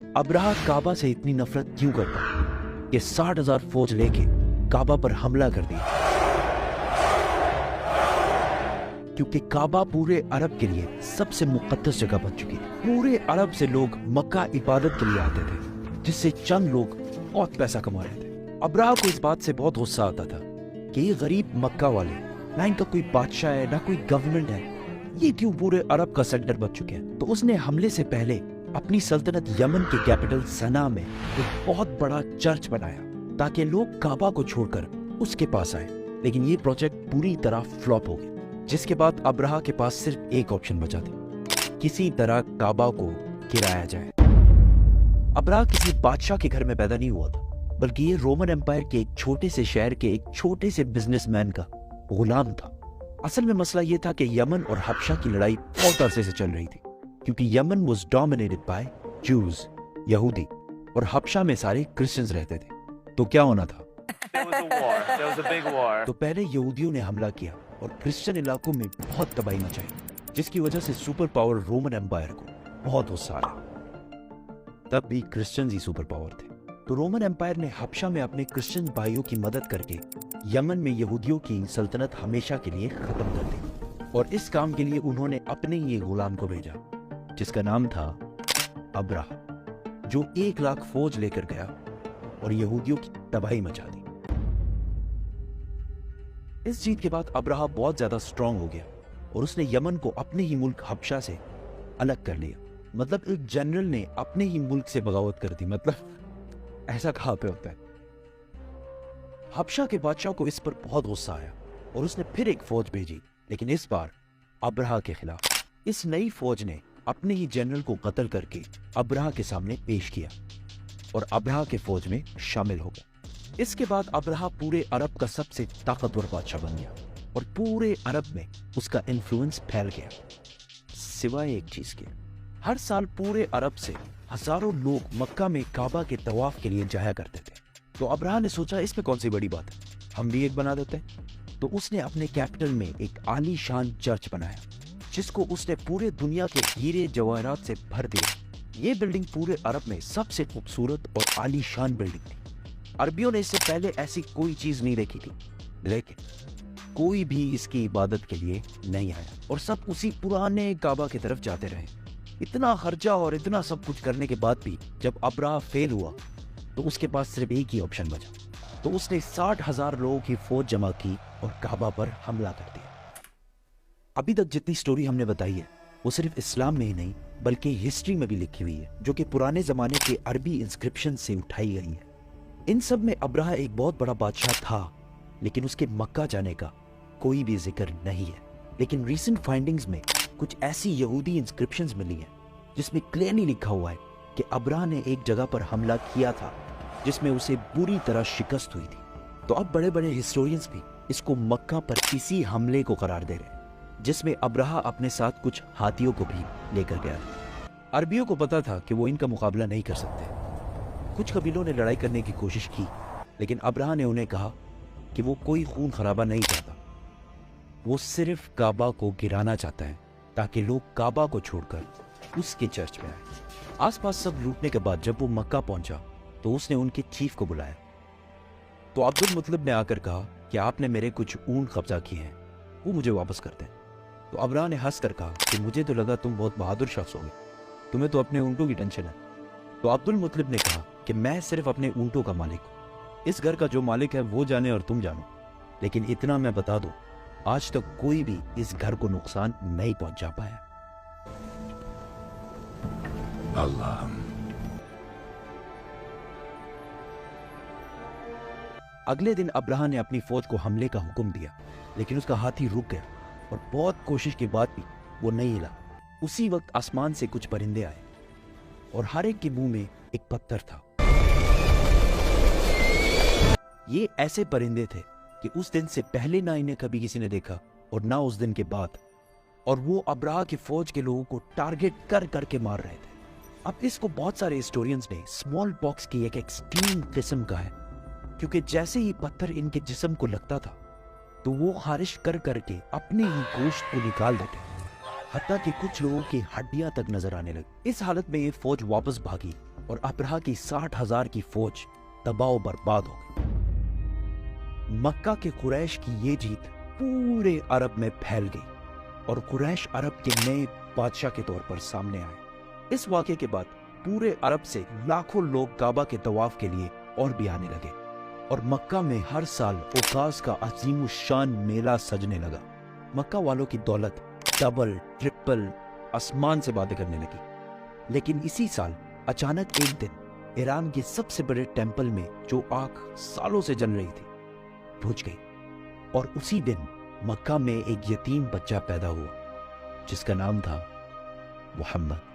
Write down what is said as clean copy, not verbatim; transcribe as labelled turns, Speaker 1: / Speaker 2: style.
Speaker 1: Abraha काबा से इतनी नफरत क्यों करता कि 60,000 फौज लेके काबा पर हमला कर दिया? क्योंकि काबा पूरे अरब के लिए सबसे मुकद्दस जगह बन चुकी थी। पूरे अरब से लोग मक्का इबादत के लिए आते थे, जिससे चंद लोग बहुत पैसा कमा रहे थे। अब्राहा को इस बात से बहुत गुस्सा आता था कि ये गरीब मक्का वाले, ना इनका कोई बादशाह है, ना कोई गवर्नमेंट है, ये क्यों पूरे अरब का सेंटर बन चुके हैं। तो उसने हमले से पहले अपनी सल्तनत यमन के कैपिटल सना में एक बहुत बड़ा चर्च बनाया ताकि लोग काबा को छोड़कर उसके पास आए। लेकिन ये प्रोजेक्ट पूरी तरह फ्लॉप हो गया, जिसके बाद अब्राहा के पास सिर्फ एक ऑप्शन बचा था, किसी तरह काबा को गिराया जाए। अब्राहा किसी बादशाह के घर में पैदा नहीं हुआ था, बल्कि ये रोमन एम्पायर के एक छोटे से शहर के एक छोटे से बिजनेसमैन का गुलाम था। असल में मसला ये था कि यमन और हबशा की लड़ाई बहुत अरसे से चल रही थी, क्योंकि यमन वाज डोमिनेटेड बाय जूज, यहूदी, और हबशा में सारे क्रिश्चियंस रहते थे। तो क्या होना था? तो पहले यहूदियों ने हमला किया और क्रिश्चियन इलाकों में बहुत तबाही मचाई, जिसकी वजह से सुपर पावर रोमन एम्पायर को बहुत गुस्सा आया। तब भी क्रिश्चियंस ही सुपर पावर थे, तो रोमन एम्पायर ने हबशा में अपने क्रिश्चियन भाइयों की मदद करके यमन में यहूदियों की सल्तनत हमेशा के लिए खत्म कर दी। और इस काम के लिए उन्होंने अपने ही गुलाम को भेजा, जिसका नाम था अब्राहा, जो 1 लाख फौज लेकर गया और यहूदियों की तबाही मचा दी। इस जीत के बाद अब्राहा बहुत ज्यादा स्ट्रांग हो गया और उसने यमन को अपने ही मुल्क हबशा से अलग कर लिया। मतलब एक जनरल ने अपने ही मुल्क से बगावत कर दी, मतलब ऐसा कहाँ पे होता है। हबशा के बादशाह को इस पर बहुत गुस्सा आया और उसने फिर एक फौज भेजी, लेकिन इस बार अब्राहा के खिलाफ। इस नई फौज ने अपने ही जनरल को कत्ल करके अब्राहा के सामने पेश किया और अब्राहा के फौज में शामिल हो गया। इसके बाद अब्राहा पूरे अरब का सबसे ताकतवर बादशाह बन गया और पूरे अरब में उसका इन्फ्लुएंस फैल गया। सिवाय एक चीज के, हर साल पूरे अरब से हजारों लोग मक्का में काबा के तवाफ के लिए जाया करते थे। तो अब्राहा ने सोचा इसमें कौन सी बड़ी बात है, हम भी एक बना देते हैं। तो उसने अपने कैपिटल में एक आलीशान चर्च बनाया, जिसको उसने पूरे दुनिया के हीरे जवाहरात से भर दिया। ये बिल्डिंग पूरे अरब में सबसे खूबसूरत और आलीशान बिल्डिंग थी। अरबियों ने इससे पहले ऐसी कोई चीज नहीं देखी थी, लेकिन कोई भी इसकी इबादत के लिए नहीं आया और सब उसी पुराने काबा की तरफ जाते रहे। इतना खर्चा और इतना सब कुछ करने के बाद भी जब अब्राहा फेल हुआ, तो उसके पास सिर्फ एक ही ऑप्शन बचा। तो उसने 60,000 लोगों की फौज जमा की और काबा पर हमला कर दिया। अभी तक जितनी स्टोरी हमने बताई है, वो सिर्फ इस्लाम में ही नहीं बल्कि हिस्ट्री में भी लिखी हुई है, जो कि पुराने जमाने के अरबी इंस्क्रिप्शन से उठाई गई है। इन सब में अब्राहा एक बहुत बड़ा बादशाह था, लेकिन उसके मक्का जाने का कोई भी जिक्र नहीं है। लेकिन रीसेंट फाइंडिंग्स में कुछ ऐसी यहूदी इंस्क्रिप्शंस मिली हैं जिसमें क्लियरली लिखा हुआ है कि अब्राहा ने एक जगह पर हमला किया था जिसमें उसे बुरी तरह शिकस्त हुई थी। तो अब बड़े बड़े हिस्टोरियंस भी इसको मक्का पर इसी हमले को करार दे रहे हैं, जिसमें अब्राहा अपने साथ कुछ हाथियों को भी लेकर गया। अरबियों को पता था कि वो इनका मुकाबला नहीं कर सकते। कुछ कबीलों ने लड़ाई करने की कोशिश की, लेकिन अब्राहा ने उन्हें कहा कि वो कोई खून खराबा नहीं चाहता, वो सिर्फ काबा को गिराना चाहता है ताकि लोग काबा को छोड़कर उसके चर्च में आए। आसपास सब लूटने के बाद जब वो मक्का पहुंचा, तो उसने उनके चीफ को बुलाया। तो अब्दुल मुतलिब ने आकर कहा कि आपने मेरे कुछ ऊंट कब्जा किए हैं, वो मुझे वापस कर दें। तो अब्राहा ने हंस कर कहा कि मुझे तो लगा तुम बहुत बहादुर शख्स होगे, तुम्हें तो अपने ऊंटों की टेंशन है। तो अब्दुल मुतलिब ने कहा कि मैं सिर्फ अपने ऊंटों का मालिक हूं, इस घर का जो मालिक है वो जाने और तुम जानो, लेकिन इतना मैं बता दूं, आज तक कोई भी इस घर को नुकसान नहीं पहुंचा पाया।
Speaker 2: अल्लाह।
Speaker 1: अगले दिन अब्राहा ने अपनी फौज को हमले का हुक्म दिया, लेकिन उसका हाथी रुक गया और बहुत कोशिश के बाद भी वो नहीं हिला। उसी वक्त आसमान से कुछ परिंदे आए और हर एक के मुंह में एक पत्थर था। ये ऐसे परिंदे थे कि उस दिन से पहले ना इन्हें कभी किसी ने देखा और ना उस दिन के बाद, और वो अब्राहा की फौज के लोगों को टारगेट कर करके मार रहे थे। अब इसको बहुत सारे हिस्टोरियंस ने स्मॉल पॉक्स की एक एक्सट्रीम किस्म का है, क्योंकि जैसे ही पत्थर इनके जिस्म को लगता था तो वो खारिश कर करके अपने ही गोश्त को निकाल देते, हत्ता कि कुछ लोगों की हड्डियां तक नजर आने लगी। इस हालत में ये फौज वापस भागी اور ابرہہ کی 60,000 کی فوج تباہ و برباد ہو گئی۔ مکہ کے قریش کی یہ جیت پورے عرب میں پھیل گئی اور قریش عرب کے نئے بادشاہ کے طور پر سامنے آئے۔ اس واقعے کے بعد پورے عرب سے لاکھوں لوگ کعبہ کے طواف کے لیے اور بھی آنے لگے اور مکہ میں ہر سال اوقاز کا عظیم الشان میلہ سجنے لگا۔ مکہ والوں کی دولت ڈبل ٹرپل آسمان سے باتیں کرنے لگی۔ لیکن اسی سال اچانک ایک دن ایران کے سب سے بڑے ٹیمپل میں جو آگ سالوں سے جل رہی تھی بجھ گئی، اور اسی دن مکہ میں ایک یتیم بچہ پیدا ہوا جس کا نام تھا محمد۔